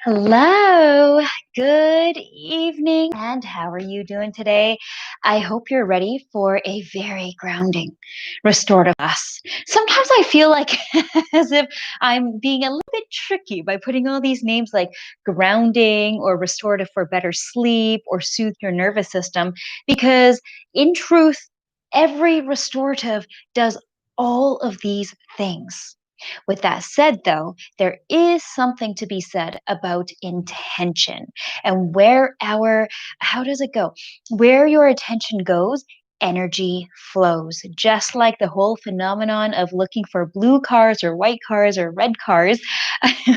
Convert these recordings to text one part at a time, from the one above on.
Hello, good evening, and how are you doing today? I hope you're ready for a very grounding, restorative class. Sometimes I feel like as if I'm being a little bit tricky by putting all these names like grounding or restorative for better sleep or soothe your nervous system, because in truth, every restorative does all of these things. With that said, though, there is something to be said about intention and how does it go? Where your attention goes, energy flows. Just like the whole phenomenon of looking for blue cars or white cars or red cars,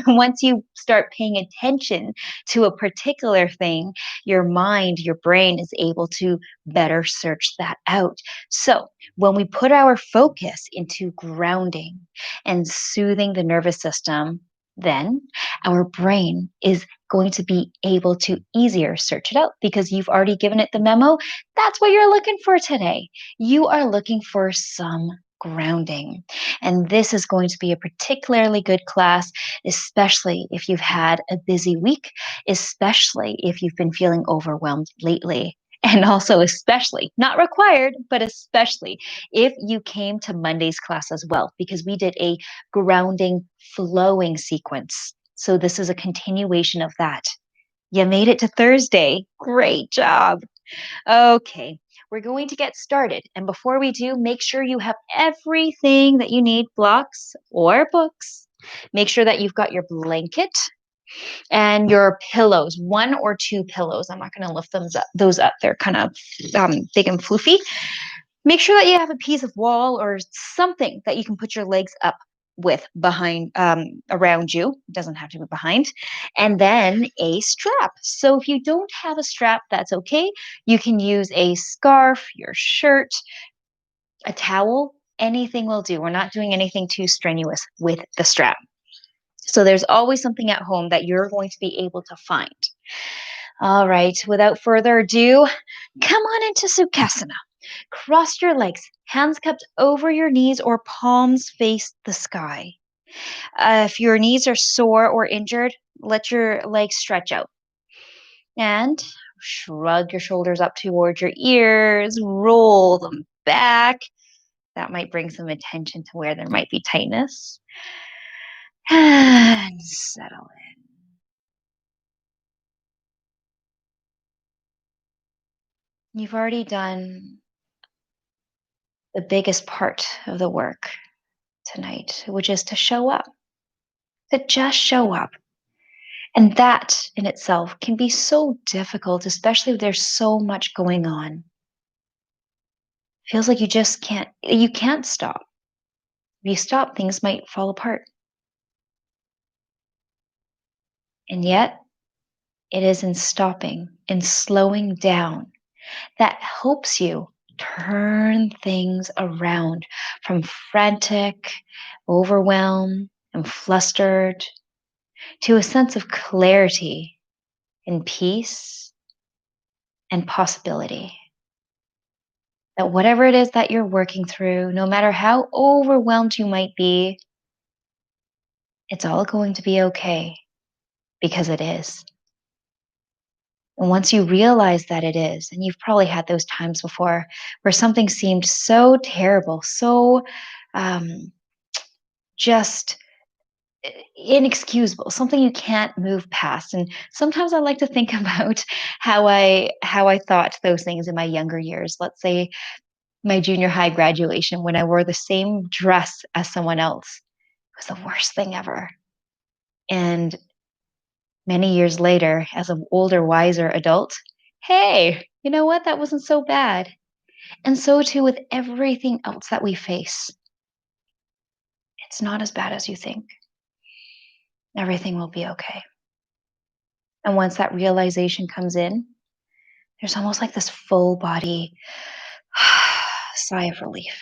once you start paying attention to a particular thing, your mind, your brain is able to better search that out. So, when we put our focus into grounding, and soothing the nervous system, then our brain is going to be able to easier search it out because you've already given it the memo. That's what you're looking for today. You are looking for some grounding. And this is going to be a particularly good class, especially if you've had a busy week, especially if you've been feeling overwhelmed lately. And also, especially, not required, but especially if you came to Monday's class as well, because we did a grounding flowing sequence. So this is a continuation of that. You made it to Thursday. Great job. Okay, we're going to get started. And before we do, make sure you have everything that you need, blocks or books. Make sure that you've got your blanket and your pillows, one or two pillows. I'm not going to lift those up. They're kind of big and floofy. Make sure that you have a piece of wall or something that you can put your legs up with behind around you. It doesn't have to be behind. And then a strap. So if you don't have a strap, that's okay. You can use a scarf, your shirt, a towel, anything will do. We're not doing anything too strenuous with the strap. So there's always something at home that you're going to be able to find. All right, without further ado, come on into Sukhasana. Cross your legs, hands cupped over your knees or palms face the sky. If your knees are sore or injured, let your legs stretch out. And shrug your shoulders up towards your ears, roll them back. That might bring some attention to where there might be tightness. And settle in. You've already done the biggest part of the work tonight, which is to show up, to just show up. And that in itself can be so difficult, especially if there's so much going on. Feels like you can't stop. If you stop, things might fall apart. And yet, it is in stopping and slowing down that helps you turn things around from frantic, overwhelmed, and flustered to a sense of clarity and peace and possibility. That whatever it is that you're working through, no matter how overwhelmed you might be, it's all going to be okay because it is. And once you realize that it is, and you've probably had those times before where something seemed so terrible, so um, just inexcusable, something you can't move past. And sometimes I like to think about how I thought those things in my younger years. Let's say my junior high graduation when I wore the same dress as someone else. It was the worst thing ever. And many years later, as an older, wiser adult, hey, you know what? That wasn't so bad. And so too with everything else that we face. It's not as bad as you think. Everything will be okay. And once that realization comes in, there's almost like this full body sigh of relief.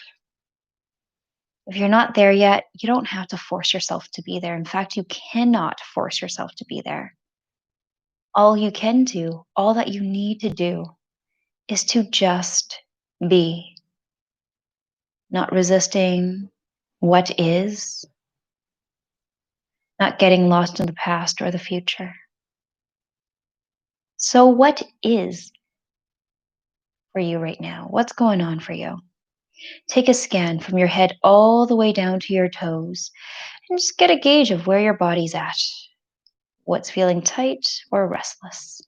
If you're not there yet, you don't have to force yourself to be there. In fact, you cannot force yourself to be there. All you can do, all that you need to do, is to just be, not resisting what is, not getting lost in the past or the future. So, what is for you right now? What's going on for you? Take a scan from your head all the way down to your toes and just get a gauge of where your body's at. What's feeling tight or restless?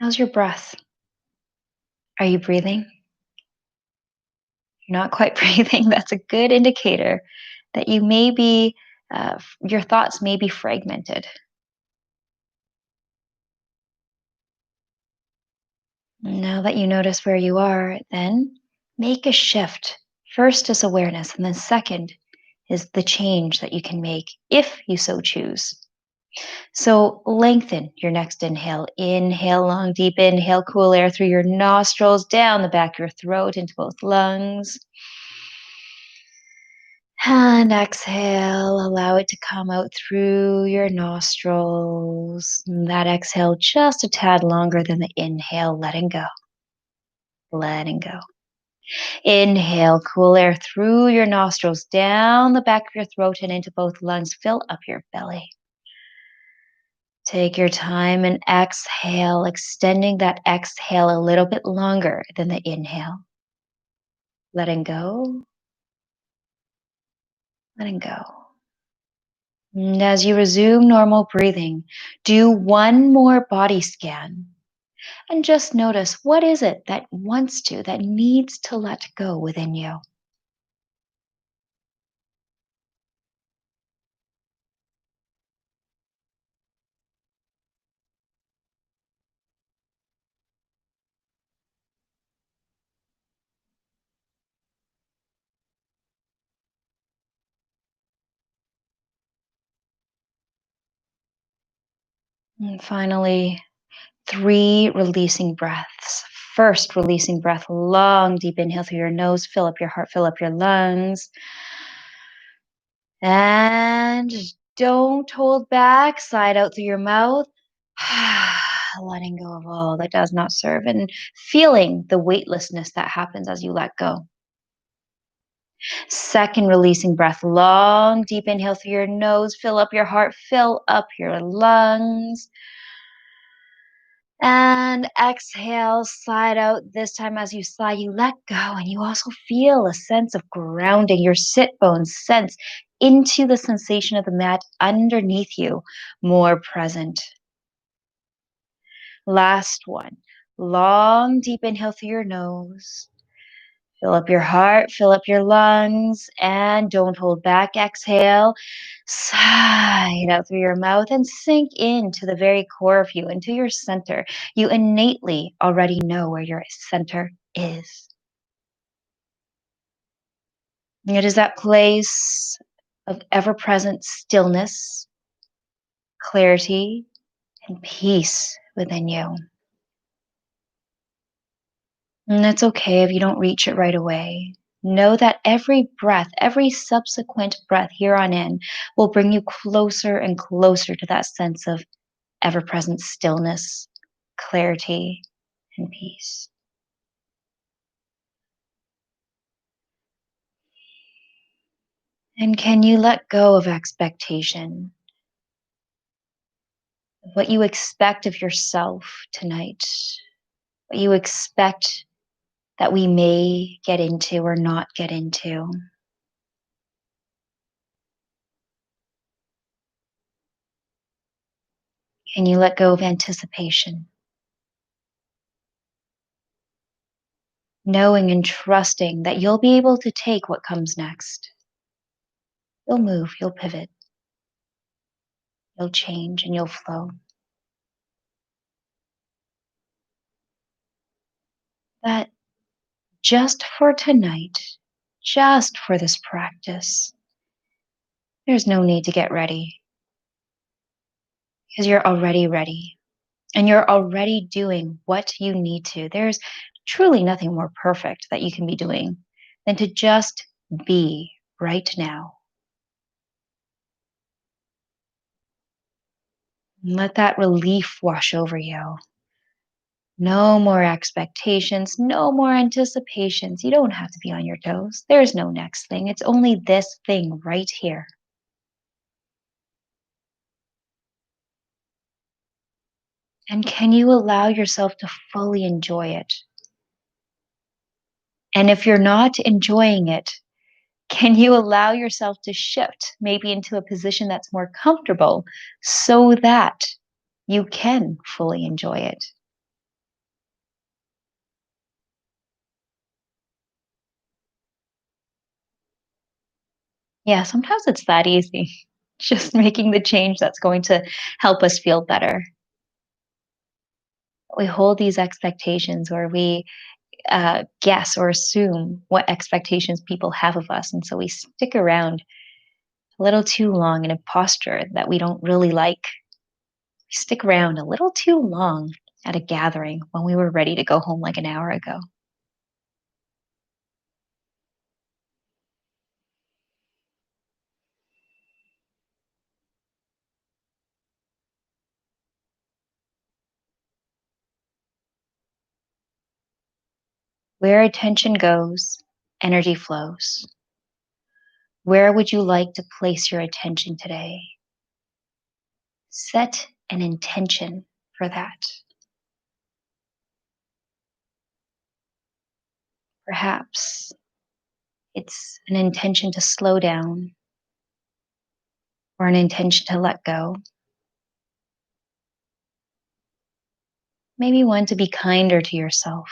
How's your breath? Are you breathing? You're not quite breathing. That's a good indicator that you may be, your thoughts may be fragmented. Now that you notice where you are, then make a shift. First is awareness, and then second is the change that you can make if you so choose. So lengthen your next inhale. Inhale long, deep inhale, cool air through your nostrils, down the back of your throat into both lungs. And exhale, allow it to come out through your nostrils. And that exhale just a tad longer than the inhale, letting go, letting go. Inhale, cool air through your nostrils, down the back of your throat and into both lungs. Fill up your belly. Take your time and exhale, extending that exhale a little bit longer than the inhale. Letting go, letting go. And as you resume normal breathing, do one more body scan and just notice what is it that wants to, that needs to let go within you. And finally, 3 releasing breaths. First, releasing breath, long, deep inhale through your nose, fill up your heart, fill up your lungs. And don't hold back, side out through your mouth. Letting go of all that does not serve and feeling the weightlessness that happens as you let go. Second, releasing breath, long, deep inhale through your nose, fill up your heart, fill up your lungs. And exhale, slide out. This time, as you slide, you let go, and you also feel a sense of grounding. Your sit bones sense into the sensation of the mat underneath you, more present. Last one. Long, deep inhale through your nose. Fill up your heart, fill up your lungs, and don't hold back. Exhale, sigh it out through your mouth and sink into the very core of you, into your center. You innately already know where your center is. It is that place of ever present stillness, clarity, and peace within you. And it's okay if you don't reach it right away. Know that every breath, every subsequent breath here on in will bring you closer and closer to that sense of ever present stillness, clarity, and peace. And can you let go of expectation, of what you expect of yourself tonight, what you expect that we may get into or not get into? Can you let go of anticipation? Knowing and trusting that you'll be able to take what comes next. You'll move, you'll pivot, you'll change, and you'll flow. That just for tonight, just for this practice, there's no need to get ready because you're already ready and you're already doing what you need to. There's truly nothing more perfect that you can be doing than to just be right now. Let that relief wash over you. No more expectations, no more anticipations. You don't have to be on your toes. There's no next thing. It's only this thing right here. And can you allow yourself to fully enjoy it? And if you're not enjoying it, can you allow yourself to shift maybe into a position that's more comfortable so that you can fully enjoy it? Yeah, sometimes it's that easy. Just making the change that's going to help us feel better. We hold these expectations or we guess or assume what expectations people have of us. And so we stick around a little too long in a posture that we don't really like. We stick around a little too long at a gathering when we were ready to go home like an hour ago. Where attention goes, energy flows. Where would you like to place your attention today? Set an intention for that. Perhaps it's an intention to slow down or an intention to let go. Maybe one to be kinder to yourself.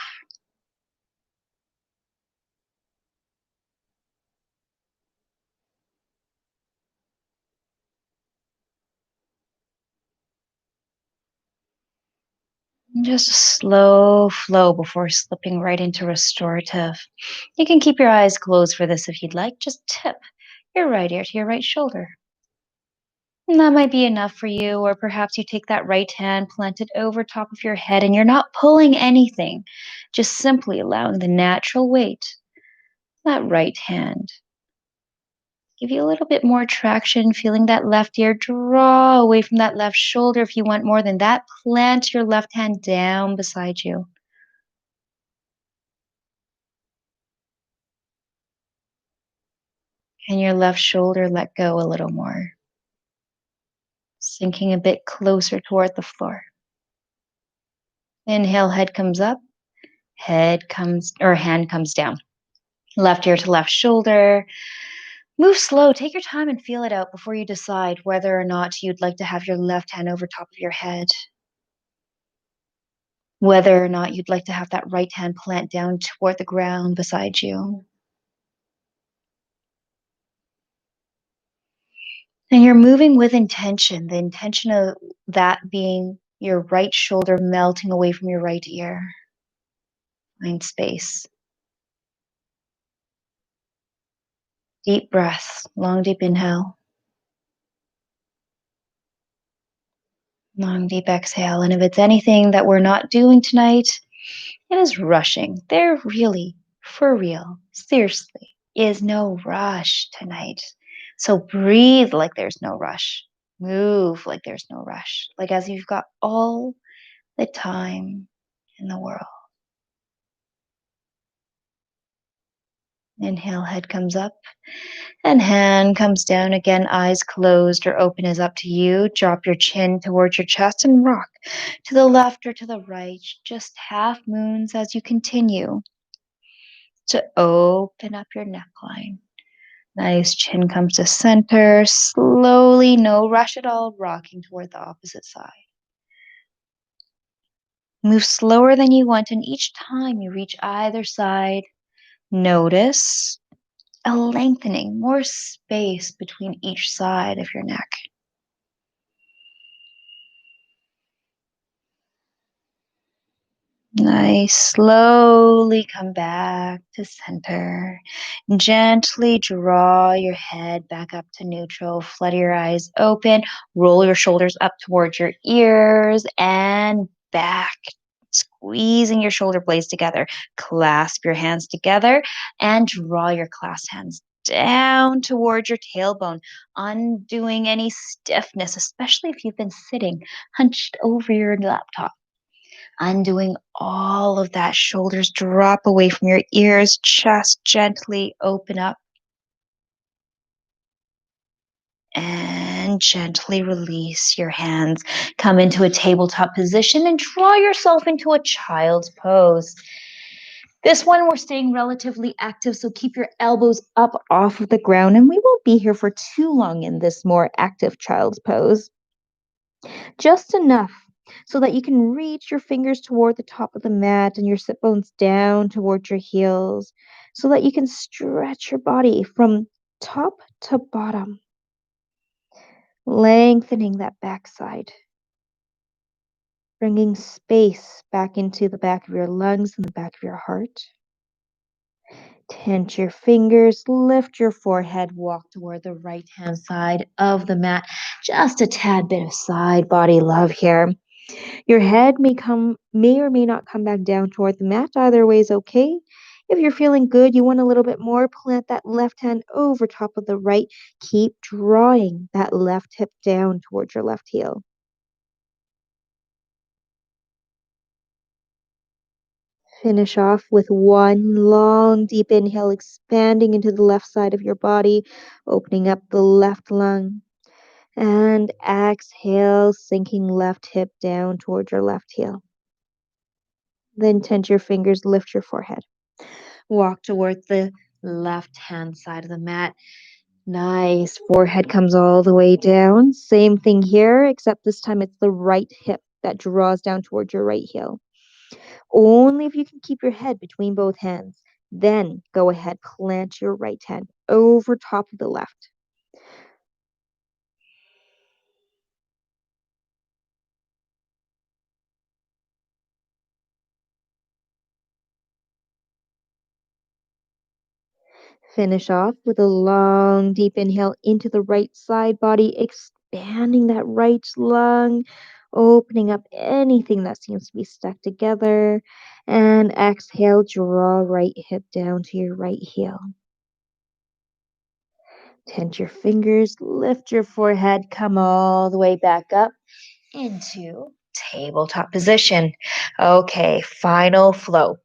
And just a slow flow before slipping right into restorative. You can keep your eyes closed for this if you'd like. Just tip your right ear to your right shoulder. And that might be enough for you, or perhaps you take that right hand, plant it over top of your head, and you're not pulling anything, just simply allowing the natural weight, that right hand. Give you a little bit more traction, feeling that left ear draw away from that left shoulder. If you want more than that, plant your left hand down beside you. And your left shoulder let go a little more, sinking a bit closer toward the floor. Inhale, head comes up, hand comes down. Left ear to left shoulder. Move slow. Take your time and feel it out before you decide whether or not you'd like to have your left hand over top of your head, whether or not you'd like to have that right hand plant down toward the ground beside you. And you're moving with intention, the intention of that being your right shoulder melting away from your right ear. Find space. Deep breaths, long, deep inhale, long, deep exhale. And if it's anything that we're not doing tonight, it is rushing. There really, for real, seriously, is no rush tonight. So breathe like there's no rush. Move like there's no rush. Like as you've got all the time in the world. Inhale, head comes up and hand comes down again. Eyes closed or open is up to you. Drop your chin towards your chest and rock to the left or to the right. Just half moons as you continue to open up your neckline. Nice, chin comes to center. Slowly, no rush at all, rocking toward the opposite side. Move slower than you want, and each time you reach either side, notice a lengthening, more space between each side of your neck. Nice. Slowly come back to center. Gently draw your head back up to neutral. Flutter your eyes open. Roll your shoulders up towards your ears and back. Squeezing your shoulder blades together. Clasp your hands together and draw your clasped hands down towards your tailbone, undoing any stiffness, especially if you've been sitting hunched over your laptop. Undoing all of that. Shoulders drop away from your ears, chest gently open up. And gently release your hands. Come into a tabletop position and draw yourself into a child's pose. This one, we're staying relatively active, so keep your elbows up off of the ground, and we won't be here for too long in this more active child's pose. Just enough so that you can reach your fingers toward the top of the mat and your sit bones down towards your heels, so that you can stretch your body from top to bottom, lengthening that backside, bringing space back into the back of your lungs and the back of your heart. Tense your fingers, lift your forehead, walk toward the right-hand side of the mat. Just a tad bit of side body love here. Your head may or may not come back down toward the mat. Either way is okay. If you're feeling good, you want a little bit more, plant that left hand over top of the right. Keep drawing that left hip down towards your left heel. Finish off with one long, deep inhale, expanding into the left side of your body, opening up the left lung. And exhale, sinking left hip down towards your left heel. Then tense your fingers, lift your forehead. Walk towards the left-hand side of the mat. Nice. Forehead comes all the way down. Same thing here, except this time it's the right hip that draws down towards your right heel. Only if you can keep your head between both hands. Then go ahead, plant your right hand over top of the left. Finish off with a long, deep inhale into the right side body, expanding that right lung, opening up anything that seems to be stuck together. And exhale, draw right hip down to your right heel. Tense your fingers, lift your forehead, come all the way back up into tabletop position. Okay, final flow.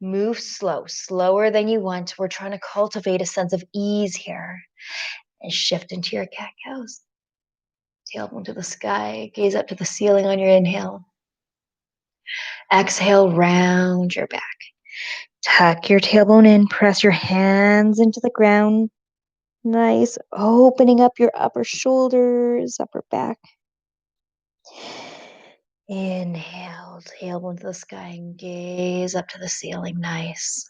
Move slow, slower than you want. We're trying to cultivate a sense of ease here. And shift into your cat cows. Tailbone to the sky, gaze up to the ceiling on your inhale. Exhale, round your back. Tuck your tailbone in, press your hands into the ground. Nice, opening up your upper shoulders, upper back. Inhale, tailbone to the sky and gaze up to the ceiling. Nice.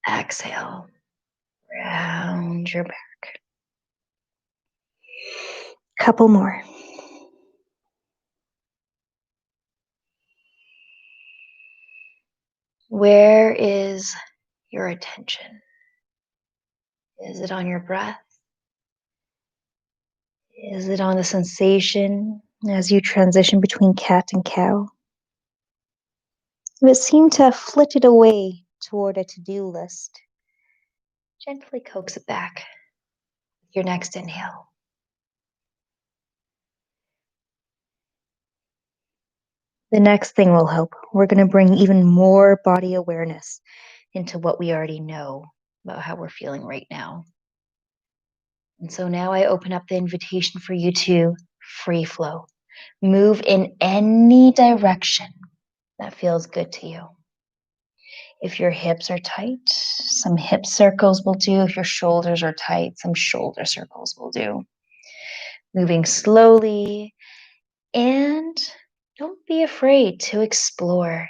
Exhale, round your back. Couple more. Where is your attention? Is it on your breath? Is it on the sensation as you transition between cat and cow? If it seemed to have flitted away toward a to-do list, gently coax it back with your next inhale. The next thing will help. We're going to bring even more body awareness into what we already know about how we're feeling right now. And so now I open up the invitation for you to free flow. Move in any direction that feels good to you. If your hips are tight, some hip circles will do. If your shoulders are tight, some shoulder circles will do. Moving slowly, and don't be afraid to explore.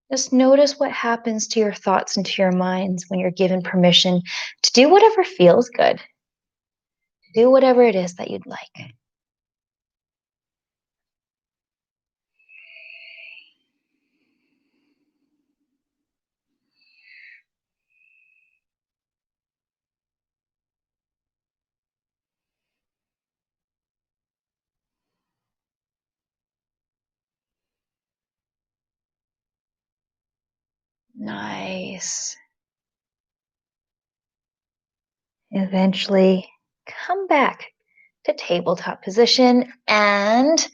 Just notice what happens to your thoughts and to your minds when you're given permission to do whatever feels good, to do whatever it is that you'd like. Nice. Eventually, come back to tabletop position, and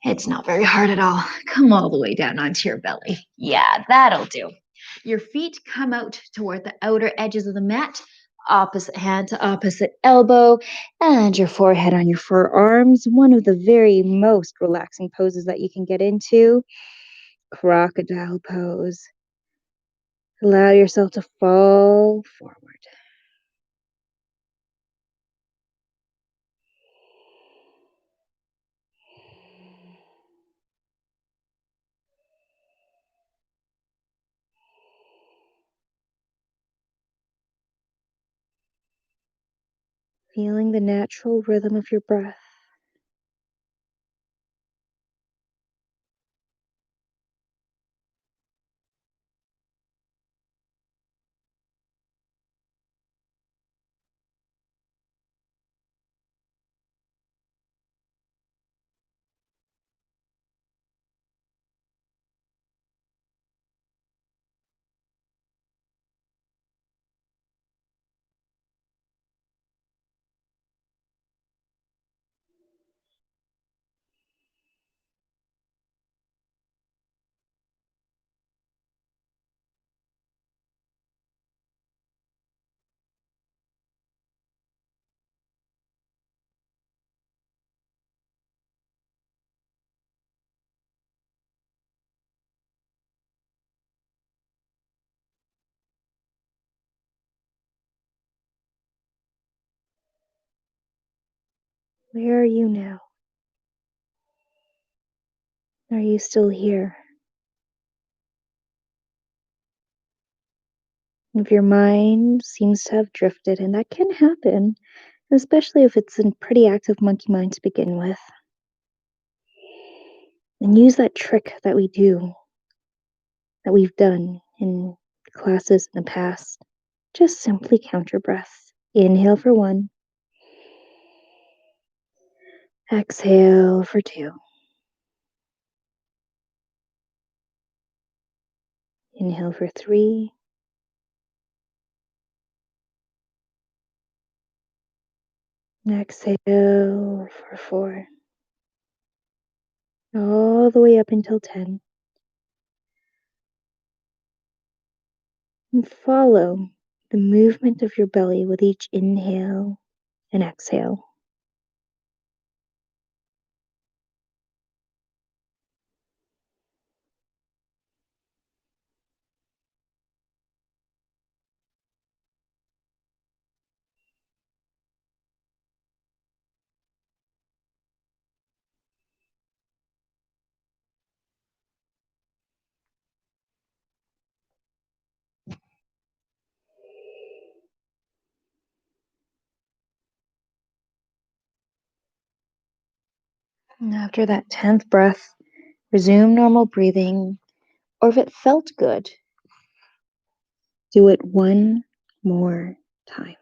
it's not very hard at all. Come all the way down onto your belly. Yeah, that'll do. Your feet come out toward the outer edges of the mat, opposite hand to opposite elbow, and your forehead on your forearms. One of the very most relaxing poses that you can get into. Crocodile pose. Allow yourself to fall forward. Feeling the natural rhythm of your breath. Where are you now? Are you still here? If your mind seems to have drifted, and that can happen, especially if it's a pretty active monkey mind to begin with, and use that trick that we've done in classes in the past. Just simply count your breaths. Inhale for 1. Exhale for 2. Inhale for 3. Exhale for 4. All the way up until 10. And follow the movement of your belly with each inhale and exhale. And after that 10th breath, resume normal breathing, or if it felt good, do it one more time.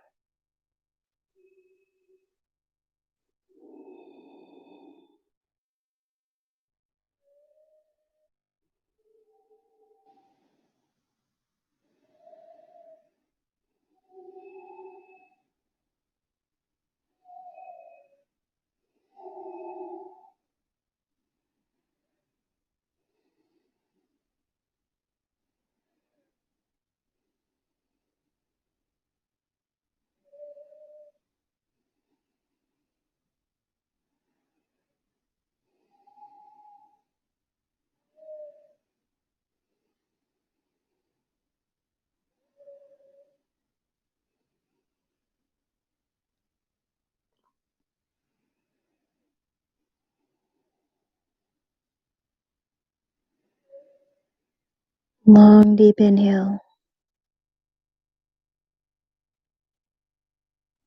Long, deep inhale.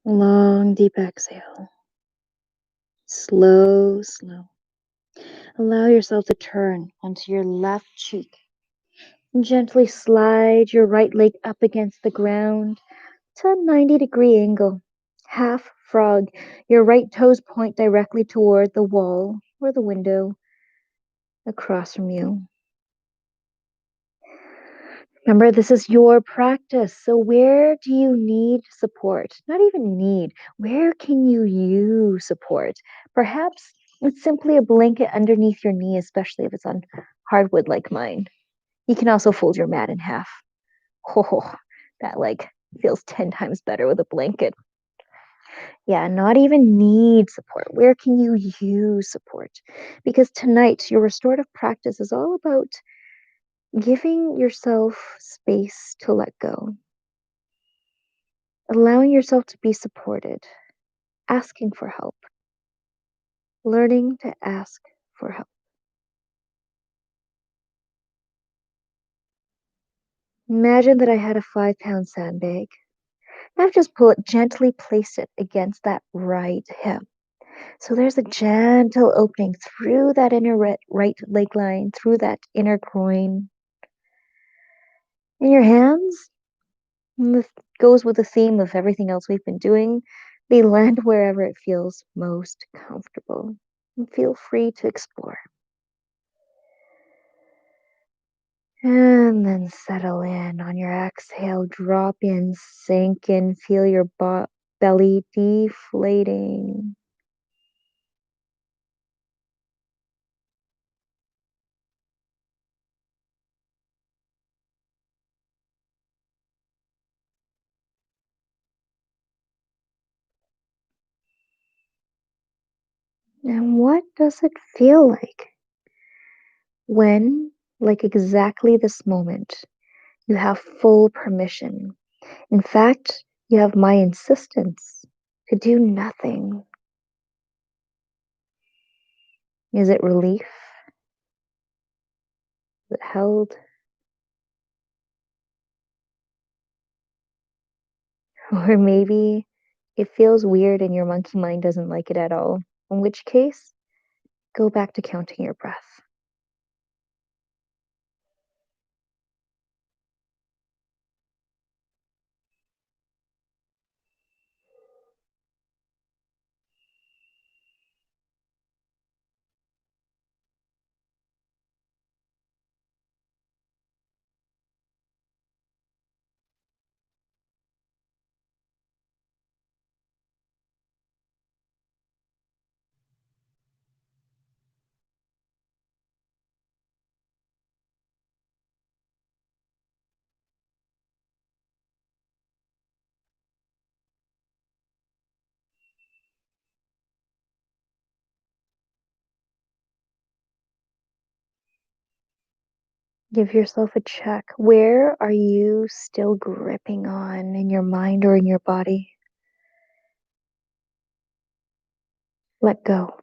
Long, deep exhale. Slow, slow. Allow yourself to turn onto your left cheek. Gently slide your right leg up against the ground to a 90-degree angle. Half frog. Your right toes point directly toward the wall or the window across from you. Remember, this is your practice. So, where do you need support? Not even need. Where can you use support? Perhaps it's simply a blanket underneath your knee, especially if it's on hardwood like mine. You can also fold your mat in half. Oh, that feels 10 times better with a blanket. Yeah, not even need support. Where can you use support? Because tonight, your restorative practice is all about giving yourself space to let go, allowing yourself to be supported, asking for help, learning to ask for help. Imagine that I had a 5-pound sandbag. I've just gently place it against that right hip. So there's a gentle opening through that inner right leg line, through that inner groin. In your hands, and this goes with the theme of everything else we've been doing. They land wherever it feels most comfortable. And feel free to explore. And then settle in on your exhale. Drop in, sink in, feel your belly deflating. And what does it feel like when, like exactly this moment, you have full permission? In fact, you have my insistence to do nothing. Is it relief? Is it held? Or maybe it feels weird and your monkey mind doesn't like it at all. In which case, go back to counting your breath. Give yourself a check. Where are you still gripping on in your mind or in your body? Let go.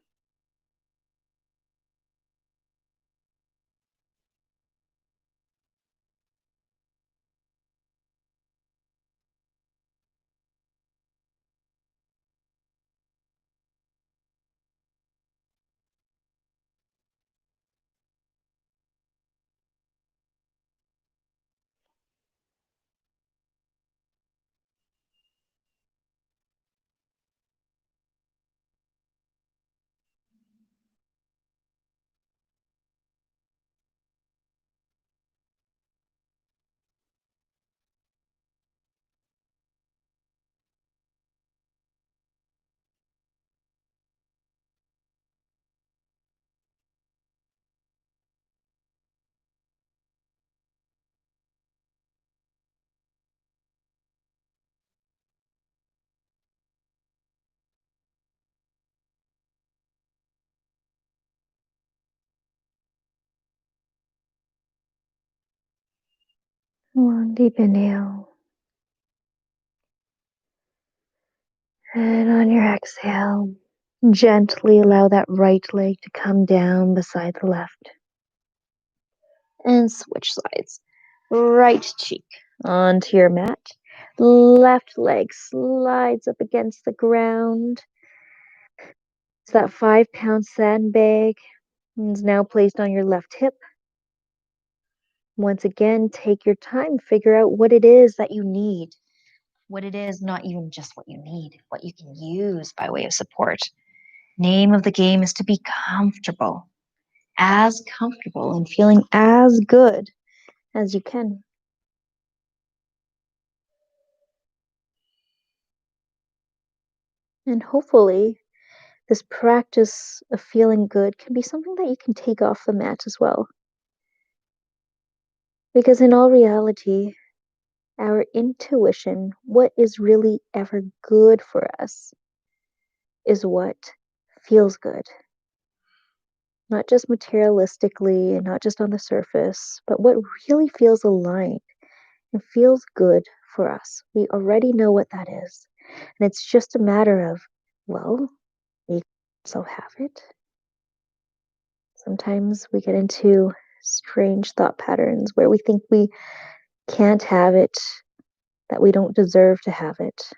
One deep inhale. And on your exhale, gently allow that right leg to come down beside the left. And switch sides. Right cheek onto your mat. Left leg slides up against the ground. So that 5-pound sandbag is now placed on your left hip. Once again, take your time, figure out what it is that you need. What it is, not even just what you need, what you can use by way of support. Name of the game is to be comfortable, as comfortable and feeling as good as you can. And hopefully, this practice of feeling good can be something that you can take off the mat as well. Because in all reality, our intuition, what is really ever good for us, is what feels good. Not just materialistically and not just on the surface, but what really feels aligned and feels good for us. We already know what that is. And it's just a matter of, well, we also have it. Sometimes we get into strange thought patterns where we think we can't have it, that we don't deserve to have it,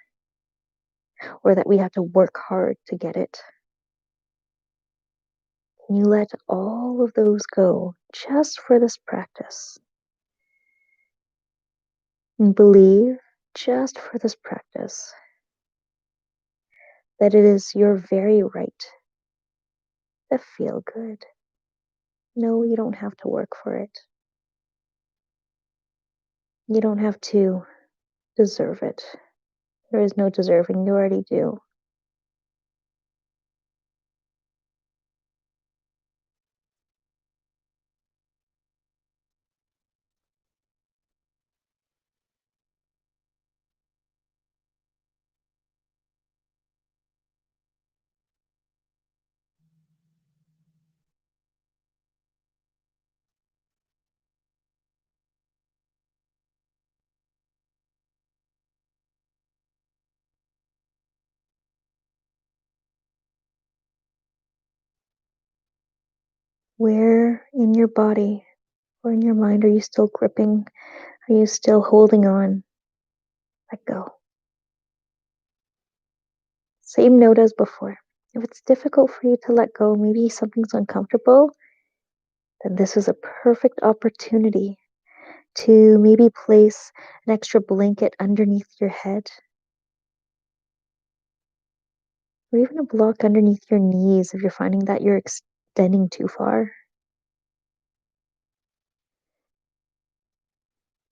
or that we have to work hard to get it. And you let all of those go just for this practice. And believe, just for this practice, that it is your very right to feel good. No, you don't have to work for it. You don't have to deserve it. There is no deserving, you already do. Where in your body or in your mind are you still gripping? Are you still holding on? Let go. Same note as before. If it's difficult for you to let go, maybe something's uncomfortable, then this is a perfect opportunity to maybe place an extra blanket underneath your head, or even a block underneath your knees if you're finding that you're extending too far.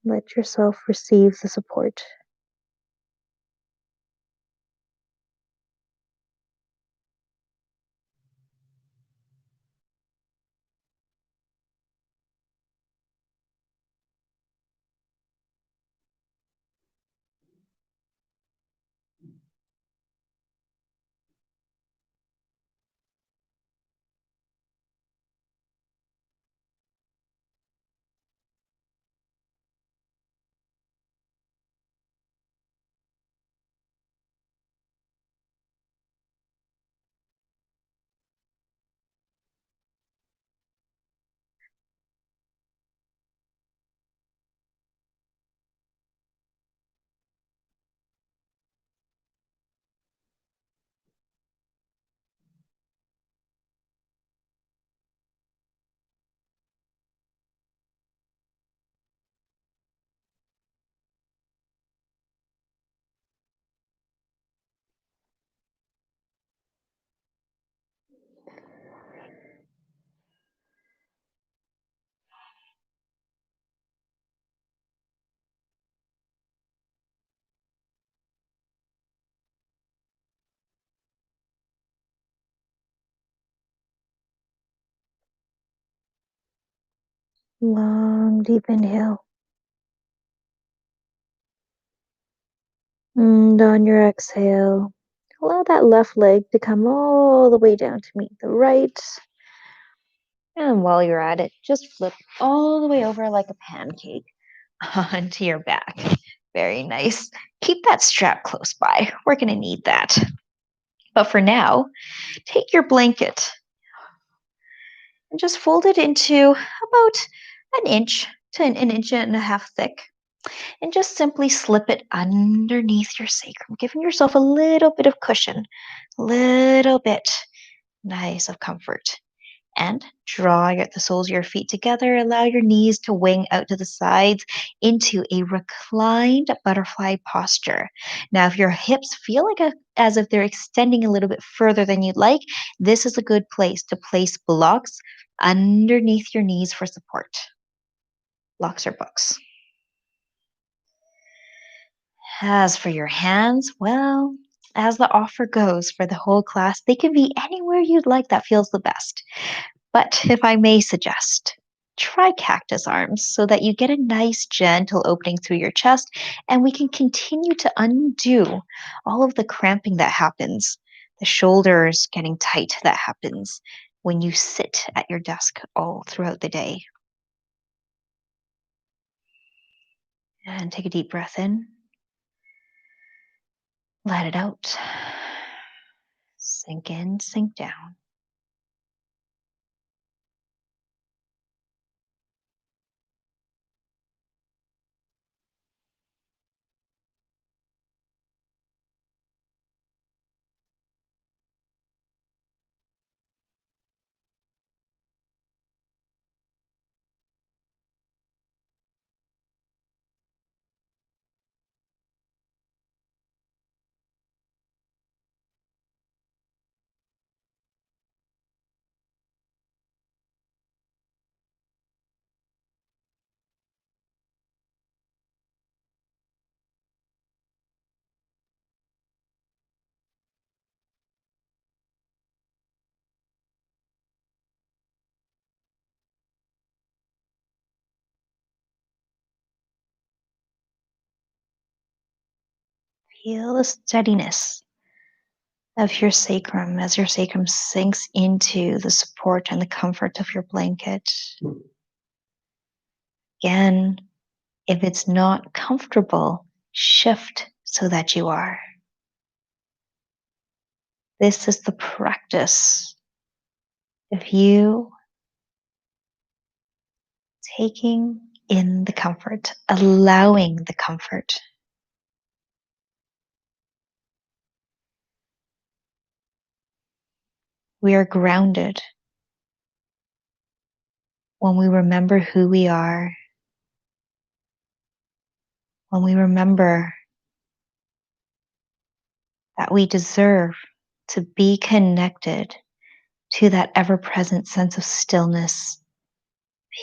Let yourself receive the support. Long, deep inhale. And on your exhale, allow that left leg to come all the way down to meet the right. And while you're at it, just flip all the way over like a pancake onto your back. Very nice. Keep that strap close by. We're going to need that. But for now, take your blanket and just fold it into about an inch to an inch and a half thick. And just simply slip it underneath your sacrum, giving yourself a little bit of cushion, a little bit nice of comfort. And draw the soles of your feet together. Allow your knees to wing out to the sides into a reclined butterfly posture. Now, if your hips feel as if they're extending a little bit further than you'd like, this is a good place to place blocks underneath your knees for support. Blocks or books. As for your hands, well, as the offer goes for the whole class, they can be anywhere you'd like that feels the best. But if I may suggest, try cactus arms so that you get a nice gentle opening through your chest and we can continue to undo all of the cramping that happens, the shoulders getting tight that happens when you sit at your desk all throughout the day. And take a deep breath in, let it out, sink in, sink down. Feel the steadiness of your sacrum as your sacrum sinks into the support and the comfort of your blanket. Again, if it's not comfortable, shift so that you are. This is the practice of you taking in the comfort, allowing the comfort. We are grounded when we remember who we are, when we remember that we deserve to be connected to that ever present sense of stillness,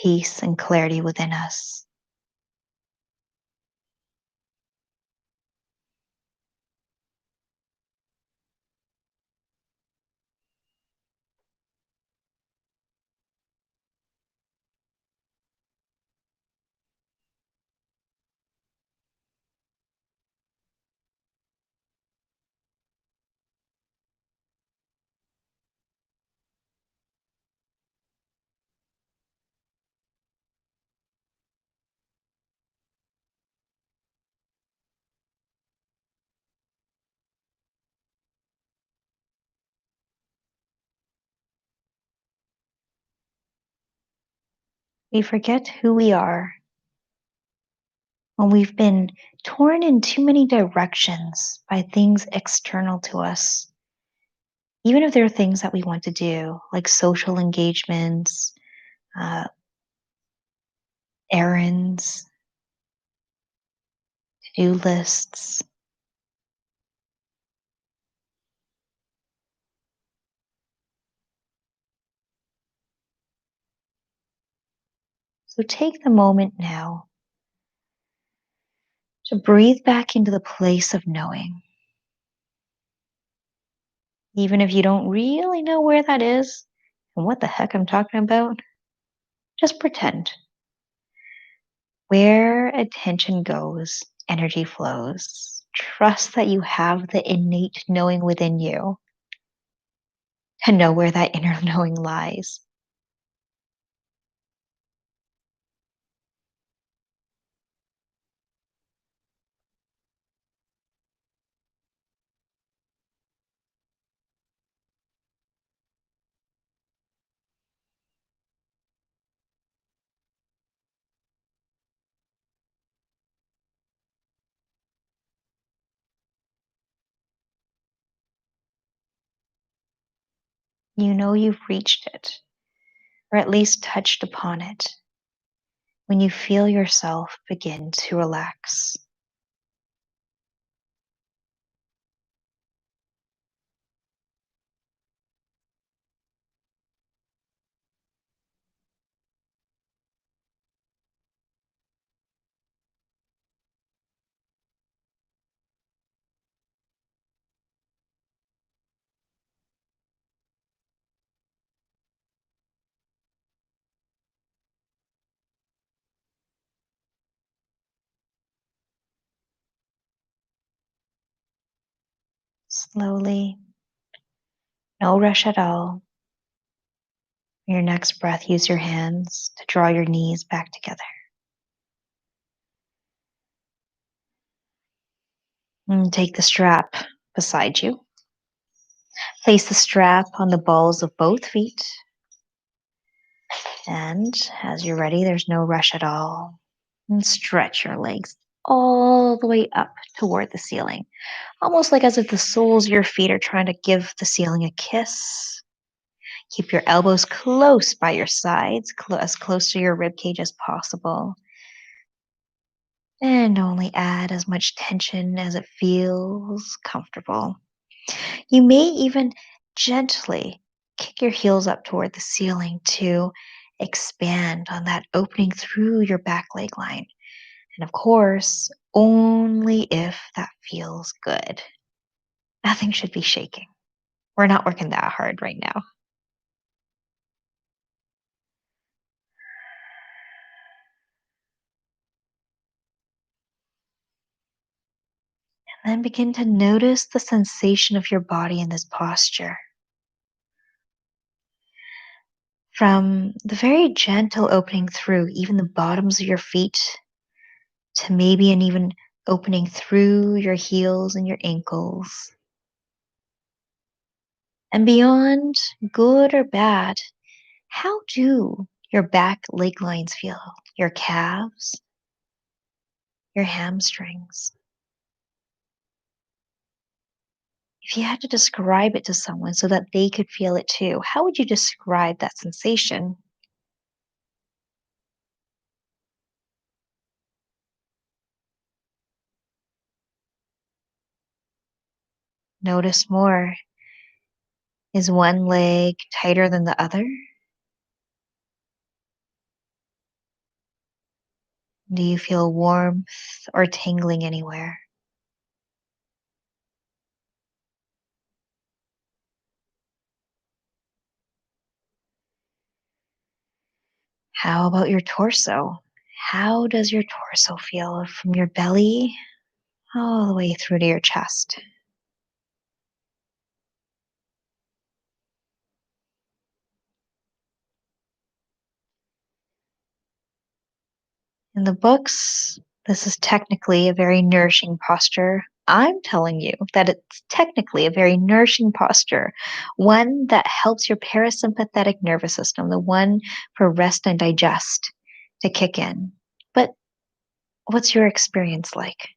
peace, and clarity within us. We forget who we are when we've been torn in too many directions by things external to us. Even if there are things that we want to do, like social engagements, uh, errands, to-do lists. So take the moment now to breathe back into the place of knowing. Even if you don't really know where that is and what the heck I'm talking about, just pretend. Where attention goes, energy flows. Trust that you have the innate knowing within you to know where that inner knowing lies. You know you've reached it, or at least touched upon it, when you feel yourself begin to relax. Slowly, no rush at all. Your next breath, use your hands to draw your knees back together. And take the strap beside you. Place the strap on the balls of both feet. And as you're ready, there's no rush at all. And stretch your legs all the way up toward the ceiling, almost like as if the soles of your feet are trying to give the ceiling a kiss. Keep your elbows close by your sides, as close to your rib cage as possible. And only add as much tension as it feels comfortable. You may even gently kick your heels up toward the ceiling to expand on that opening through your back leg line. And of course, only if that feels good. Nothing should be shaking. We're not working that hard right now. And then begin to notice the sensation of your body in this posture. From the very gentle opening through even the bottoms of your feet to maybe an even opening through your heels and your ankles. And beyond, good or bad, how do your back leg lines feel? Your calves, your hamstrings. If you had to describe it to someone so that they could feel it too, how would you describe that sensation? Notice more. Is one leg tighter than the other? Do you feel warmth or tingling anywhere? How about your torso? How does your torso feel from your belly all the way through to your chest? In the books, this is technically a very nourishing posture. I'm telling you that it's technically a very nourishing posture, one that helps your parasympathetic nervous system, the one for rest and digest, to kick in. But what's your experience like?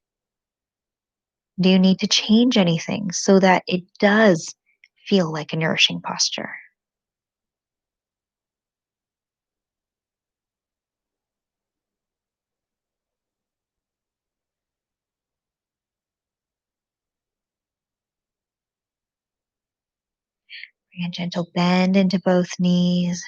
Do you need to change anything so that it does feel like a nourishing posture? Bring a gentle bend into both knees.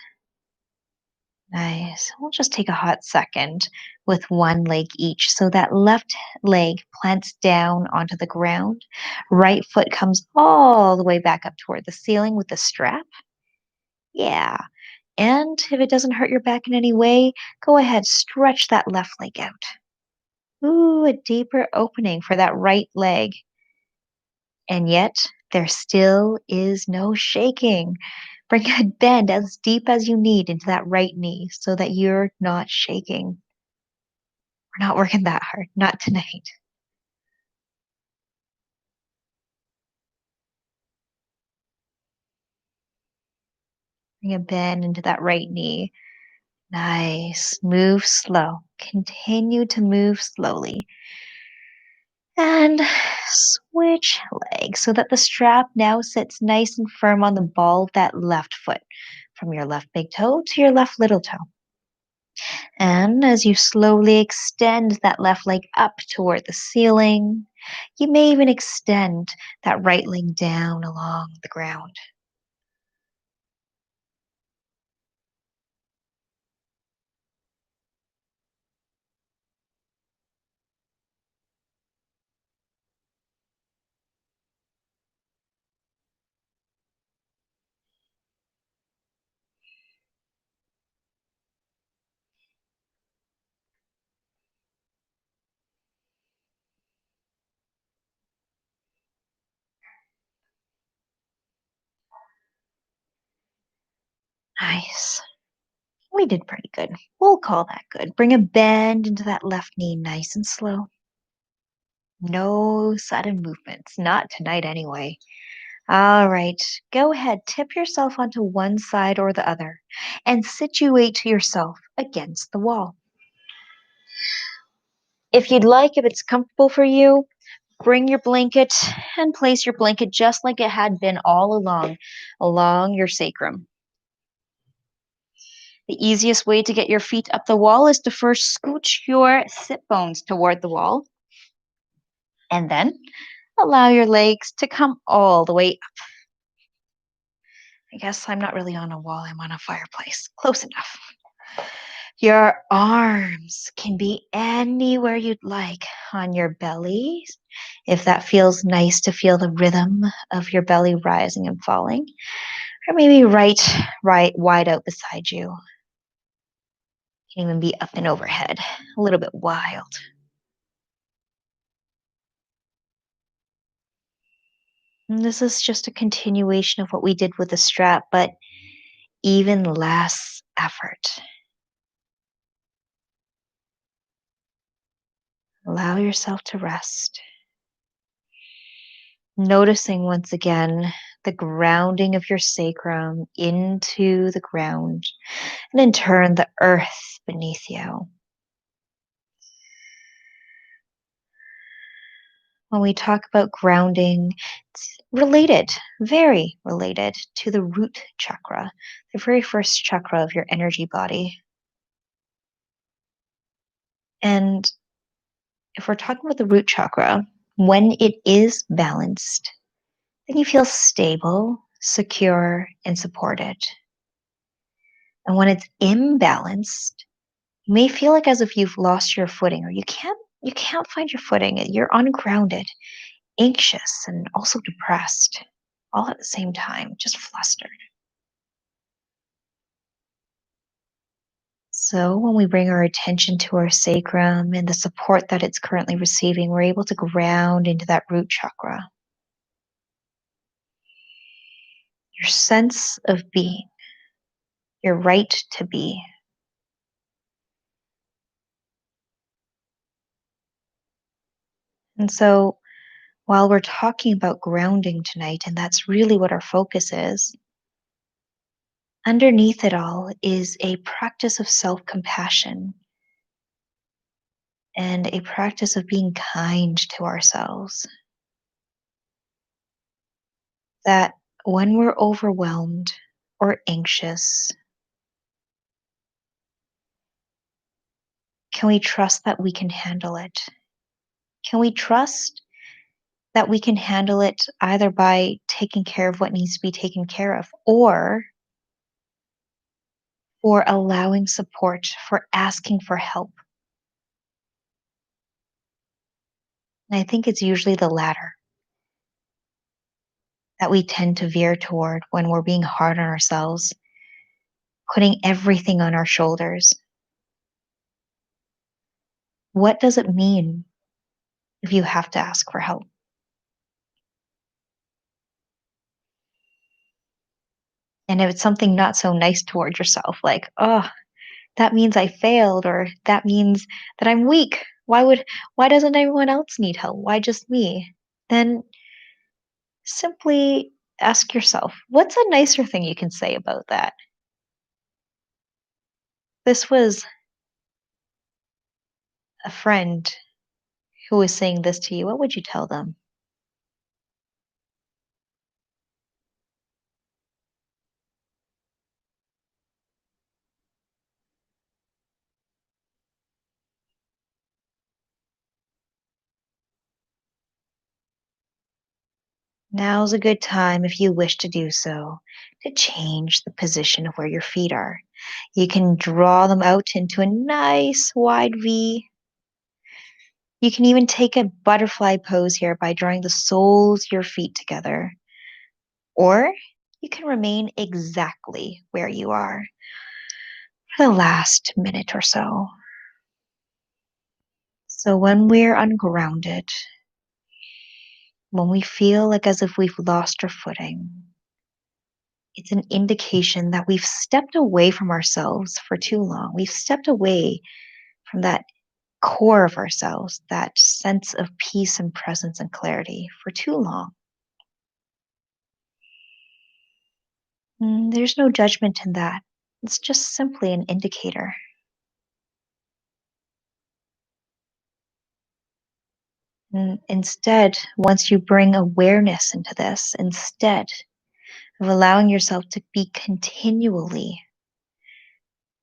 Nice. We'll just take a hot second with one leg each. So that left leg plants down onto the ground. Right foot comes all the way back up toward the ceiling with the strap. Yeah. And if it doesn't hurt your back in any way, go ahead, stretch that left leg out. Ooh, a deeper opening for that right leg. And yet, there still is no shaking. Bring a bend as deep as you need into that right knee so that you're not shaking. We're not working that hard, not tonight. Bring a bend into that right knee. Nice. Move slow. Continue to move slowly. And switch legs so that the strap now sits nice and firm on the ball of that left foot, from your left big toe to your left little toe. And as you slowly extend that left leg up toward the ceiling, you may even extend that right leg down along the ground. Nice. We did pretty good. We'll call that good. Bring a bend into that left knee nice and slow. No sudden movements. Not tonight, anyway. All right. Go ahead. Tip yourself onto one side or the other and situate yourself against the wall. If you'd like, if it's comfortable for you, bring your blanket and place your blanket just like it had been all along your sacrum. The easiest way to get your feet up the wall is to first scooch your sit bones toward the wall and then allow your legs to come all the way up. I guess I'm not really on a wall, I'm on a fireplace. Close enough. Your arms can be anywhere you'd like on your belly, if that feels nice to feel the rhythm of your belly rising and falling, or maybe right wide out beside you. Can even be up and overhead, a little bit wild. And this is just a continuation of what we did with the strap, but even less effort. Allow yourself to rest. Noticing once again the grounding of your sacrum into the ground, and in turn, the earth beneath you. When we talk about grounding, it's related, very related to the root chakra, the very first chakra of your energy body. And if we're talking about the root chakra, when it is balanced, then you feel stable, secure, and supported. And when it's imbalanced, you may feel like as if you've lost your footing or you can't find your footing. You're ungrounded, anxious, and also depressed all at the same time, just flustered. So when we bring our attention to our sacrum and the support that it's currently receiving, we're able to ground into that root chakra. Your sense of being, your right to be. And so while we're talking about grounding tonight, and that's really what our focus is, underneath it all is a practice of self compassion and a practice of being kind to ourselves. That when we're overwhelmed or anxious, can we trust that we can handle it? Can we trust that we can handle it either by taking care of what needs to be taken care of or for allowing support, for asking for help? And I think it's usually the latter that we tend to veer toward when we're being hard on ourselves, putting everything on our shoulders. What does it mean if you have to ask for help? And if it's something not so nice towards yourself, like, oh, that means I failed, or that means that I'm weak. Why doesn't everyone else need help? Why just me? Then simply ask yourself, what's a nicer thing you can say about that? This was a friend who was saying this to you. What would you tell them? Now's a good time, if you wish to do so, to change the position of where your feet are. You can draw them out into a nice wide V. You can even take a butterfly pose here by drawing the soles of your feet together. Or you can remain exactly where you are for the last minute or so. So when we're ungrounded, when we feel like as if we've lost our footing, It's an indication that we've stepped away from ourselves for too long. We've stepped away from that core of ourselves, that sense of peace and presence and clarity for too long. There's no judgment in that. It's just simply an indicator. Instead, once you bring awareness into this, instead of allowing yourself to be continually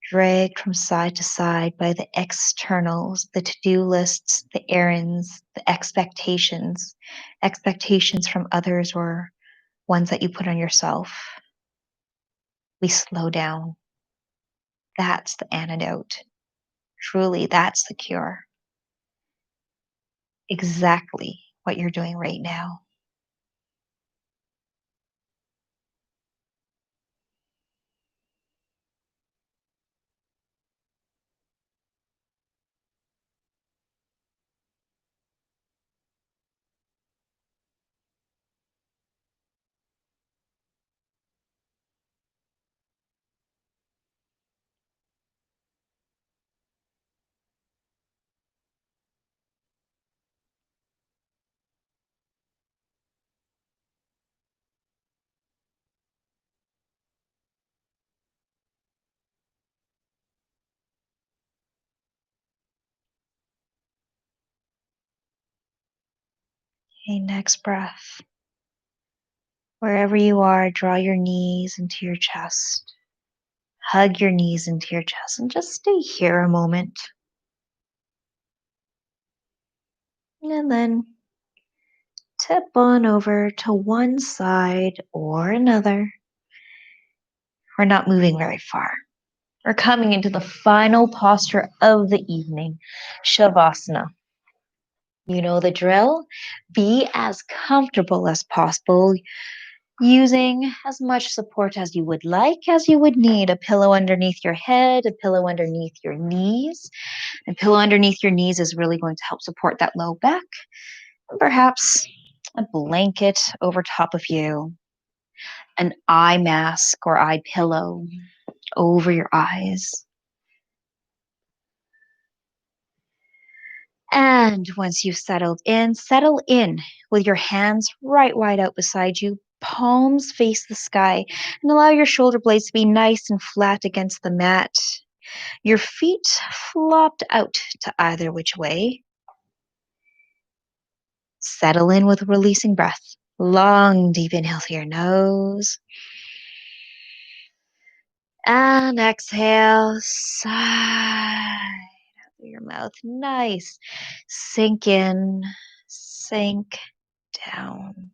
dragged from side to side by the externals, the to-do lists, the errands, the expectations from others or ones that you put on yourself, we slow down. That's the antidote. Truly, that's the cure. Exactly what you're doing right now. Okay, next breath. Wherever you are, draw your knees into your chest. Hug your knees into your chest and just stay here a moment. And then tip on over to one side or another. We're not moving very far. We're coming into the final posture of the evening, Shavasana. You know the drill. Be as comfortable as possible, using as much support as you would like, as you would need. A pillow underneath your head, a pillow underneath your knees. A pillow underneath your knees is really going to help support that low back. And perhaps a blanket over top of you, an eye mask or eye pillow over your eyes. And once you've settle in with your hands right wide out beside you, palms face the sky, and allow your shoulder blades to be nice and flat against the mat. Your feet flopped out to either which way. Settle in with a releasing breath. Long, deep inhale through your nose. And exhale, sigh out through your mouth. Nice. Sink in, sink down.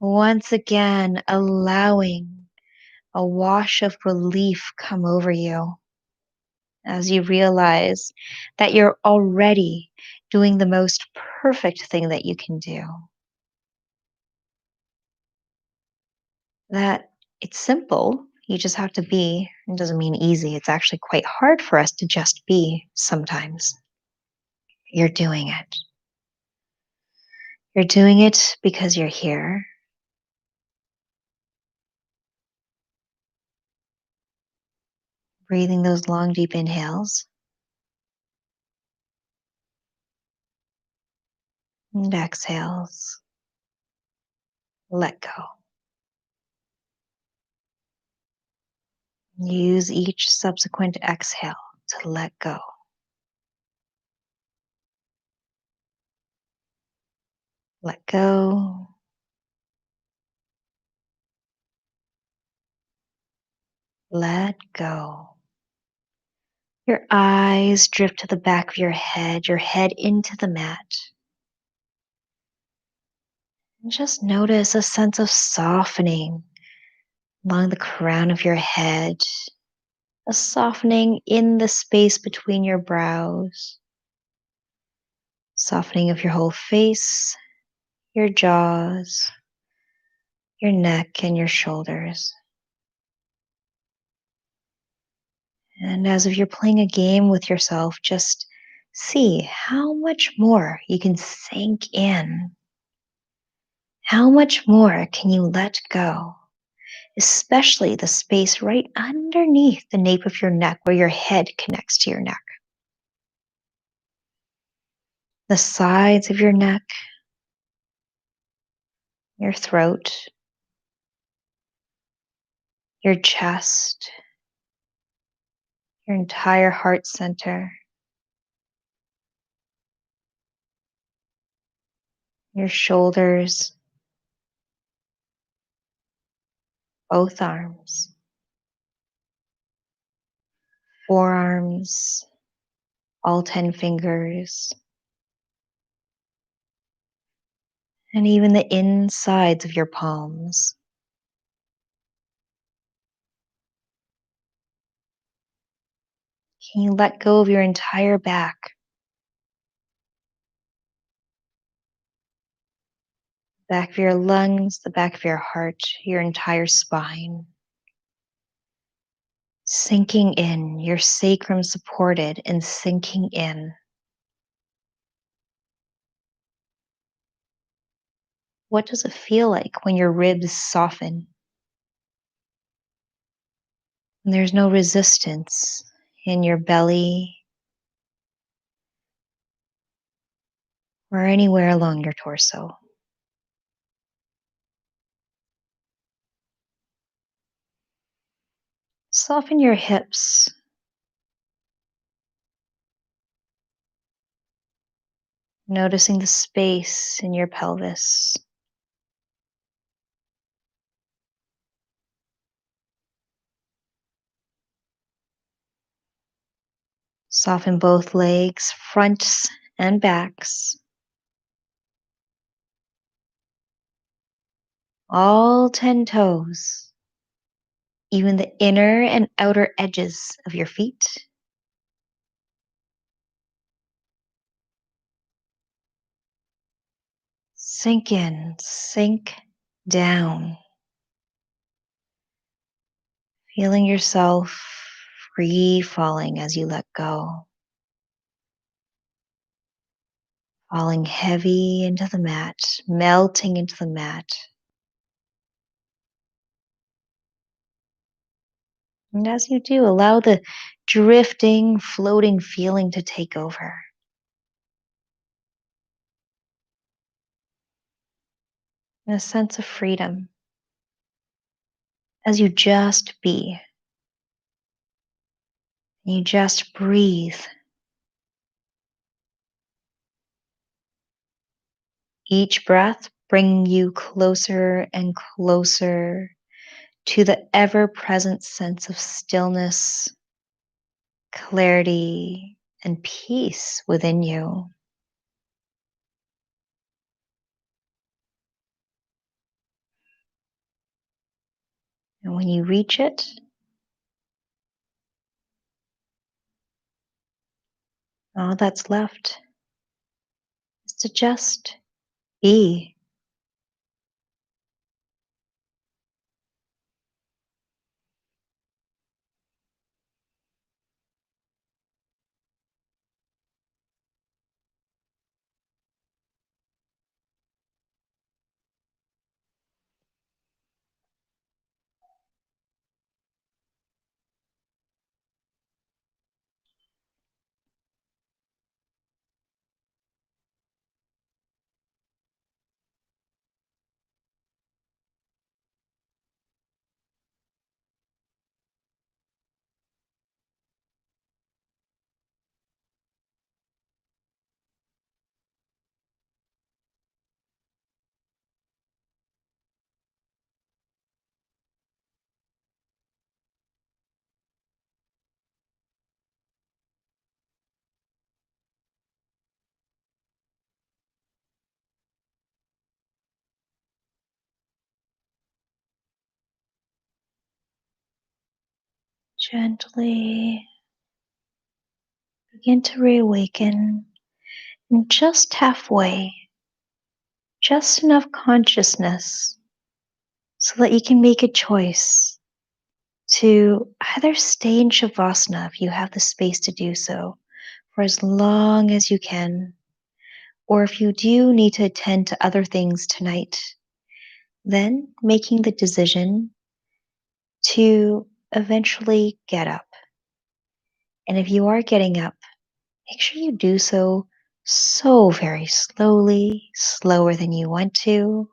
Once again, allowing a wash of relief come over you as you realize that you're already doing the most perfect thing that you can do. That it's simple. You just have to be. It doesn't mean easy. It's actually quite hard for us to just be sometimes. You're doing it. You're doing it because you're here. Breathing those long, deep inhales and exhales. Let go. Use each subsequent exhale to let go. Let go. Let go. Your eyes drift to the back of your head into the mat. And just notice a sense of softening along the crown of your head, a softening in the space between your brows, softening of your whole face, your jaws, your neck, and your shoulders. And as if you're playing a game with yourself, just see how much more you can sink in, How much more can you let go, especially the space right underneath the nape of your neck where your head connects to your neck? The sides of your neck, your throat, your chest, your entire heart center, your shoulders, both arms, forearms, all 10 fingers, and even the insides of your palms. Can you let go of your entire back, back of your lungs, the back of your heart, your entire spine? Sinking in, your sacrum supported and sinking in. What does it feel like when your ribs soften? And there's no resistance in your belly or anywhere along your torso. Soften your hips. Noticing the space in your pelvis. Soften both legs, fronts and backs. All 10 toes, even the inner and outer edges of your feet. Sink in, sink down. Feeling yourself free falling as you let go. Falling heavy into the mat, melting into the mat. And as you do, allow the drifting, floating feeling to take over. And a sense of freedom as you just be. You just breathe. Each breath bringing you closer and closer to the ever-present sense of stillness, clarity, and peace within you. And when you reach it, all that's left is to just be. Gently begin to reawaken, and just halfway, just enough consciousness so that you can make a choice to either stay in Shavasana if you have the space to do so for as long as you can, or if you do need to attend to other things tonight, Then making the decision to eventually get up. And if you are getting up, make sure you do so very slowly, slower than you want to.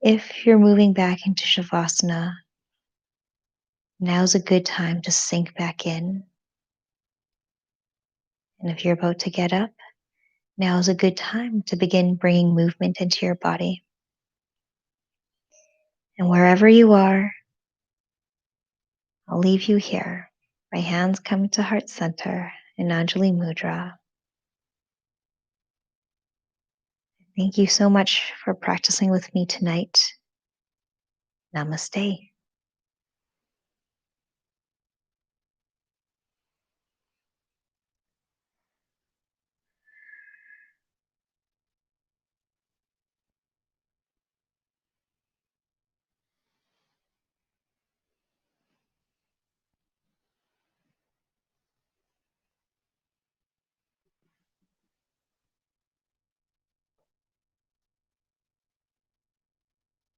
If you're moving back into Shavasana, now's a good time to sink back in. And if you're about to get up, now's a good time to begin bringing movement into your body. And wherever you are, I'll leave you here. My hands come to heart center in Anjali Mudra. Thank you so much for practicing with me tonight. Namaste.